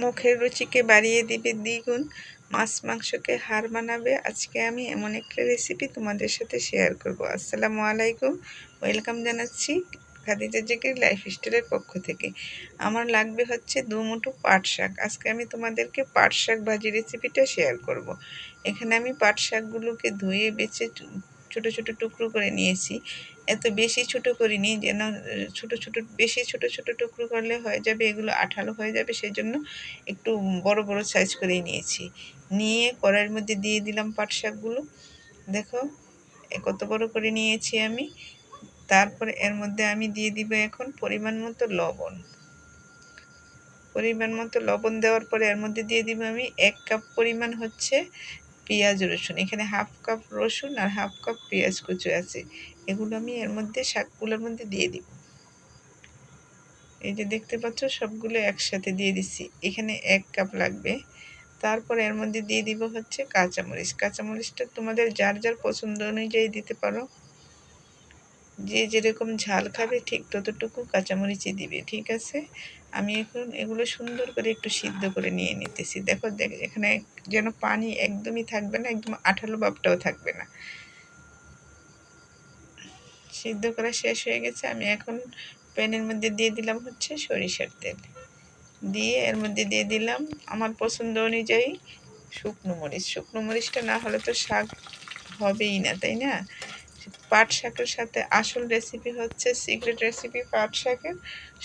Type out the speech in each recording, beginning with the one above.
মুখের রুচিকে বাড়িয়ে দিবে দ্বিগুণ, মাছ মাংসকে হার মানাবে। আজকে আমি এমন একটা রেসিপি তোমাদের সাথে শেয়ার করব। আসসালামু আলাইকুম, ওয়েলকাম জানাচ্ছি খাদিজা জিকির লাইফস্টাইলের পক্ষ থেকে। আমার লাগবে হচ্ছে 2 মুঠো পাট শাক। আজকে আমি তোমাদেরকে পাট শাক ভাজি রেসিপিটা শেয়ার করব। এখানে আমি পাট শাকগুলোকে ধুয়ে বেছে ছোট ছোট টুকরো করে নিয়েছি। এত বেশি ছোট করিনি, যেন ছোট ছোট বেশি ছোট ছোট টুকরো করলে হয়ে যাবে এগুলো আঠালো হয়ে যাবে, সেজন্য একটু বড় বড় সাইজ করেই নিয়েছি। নিয়ে কড়াইয়ের মধ্যে দিয়ে দিলাম পাট শাকগুলো। দেখো কত বড় করে নিয়েছি আমি। তারপরে এর মধ্যে আমি দিয়ে দিব এখন পরিমাণ মতো লবণ। পরিমাণ মতো লবণ দেওয়ার পরে এর মধ্যে দিয়ে দিব আমি 1 কাপ পরিমাণ হচ্ছে পেঁয়াজ রসুন। এখানে হাফ কাপ রসুন আর হাফ কাপ পেঁয়াজ কুচি আছে, এগুলো আমি এর মধ্যে শাকগুলোর মধ্যে দিয়ে দিব। এই যে দেখতে পাচ্ছ সবগুলো একসাথে দিয়ে দিচ্ছি। এখানে 1 কাপ লাগবে। তারপর এর মধ্যে দিয়ে দিব হচ্ছে কাঁচামরিচ। কাঁচামরিচটা তোমাদের যার যার পছন্দ অনুযায়ী দিতে পারো, যে যেরকম ঝাল খাবে ঠিক ততটুকু কাঁচামরিচই দিবে, ঠিক আছে। আমি এখন এগুলো সুন্দর করে একটু সিদ্ধ করে নিয়ে নিতেছি। দেখো এখানে যেন পানি একদমই থাকবে না, একদম আঠালো ভাবটাও থাকবে না। সিদ্ধ করা শেষ হয়ে গেছে। আমি এখন প্যানের মধ্যে দিয়ে দিলাম হচ্ছে সরিষার তেল। দিয়ে এর মধ্যে দিয়ে দিলাম আমার পছন্দ অনুযায়ী শুকনো মরিচ। শুকনো মরিচটা না হলে তো শাক হবেই না, তাই না। পাট শাকের সাথে আসল রেসিপি হচ্ছে, সিক্রেট রেসিপি পাট শাকের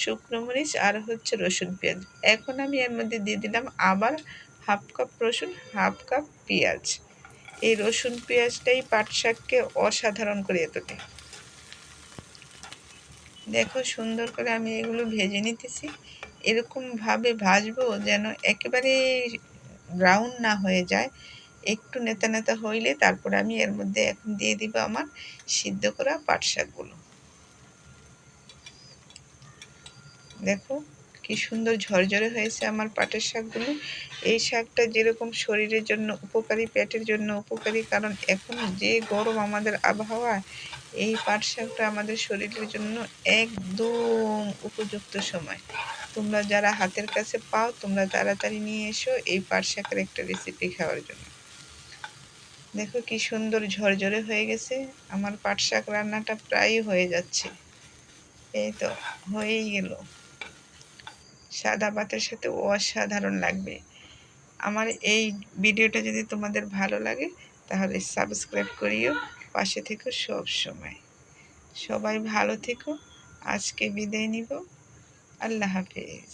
শুকনো মরিচ আর হচ্ছে রসুন পেঁয়াজ। এখন আমি এর মধ্যে দিয়ে দিলাম আবার হাফ কাপ রসুন, হাফ কাপ পেঁয়াজ। এই রসুন পেঁয়াজটাই পাট শাককে অসাধারণ করে তোলে। দেখো সুন্দর করে আমি এগুলো ভেজে নিতেছি। এরকমভাবে ভাজবো যেন একেবারে ব্রাউন না হয়ে যায়, একটু নেতা নেতা হইলে তারপর আমি এর মধ্যে এখন দিয়ে দিব আমার সিদ্ধ করা পাট শাকগুলো। দেখো কি সুন্দর ঝরঝরে হয়েছে আমার পাটের শাকগুলো। এই শাকটা যেরকম শরীরের জন্য উপকারী, পেটের জন্য উপকারী, কারণ এখন যে গরম আমাদের আবহাওয়া, এই পাট শাকটা আমাদের শরীরের জন্য একদম উপযুক্ত সময়। তোমরা যারা হাতের কাছে পাও তোমরা তাড়াতাড়ি নিয়ে এসো এই পাট শাকের একটা রেসিপি খাওয়ার জন্য। দেখো কি সুন্দর ঝরঝরে হয়ে গেছে আমার পাট শাক রান্নাটা, প্রায় হয়ে যাচ্ছে। এই তো হয়েই গেল। সাদা ভাতের সাথে অসাধারণ লাগবে। আমার এই ভিডিওটা যদি তোমাদের ভালো লাগে তাহলে সাবস্ক্রাইব করিও, পাশে থেকো সব সময়। সবাই ভালো থেকো। আজকে বিদায় নিব। আল্লাহ হাফেজ।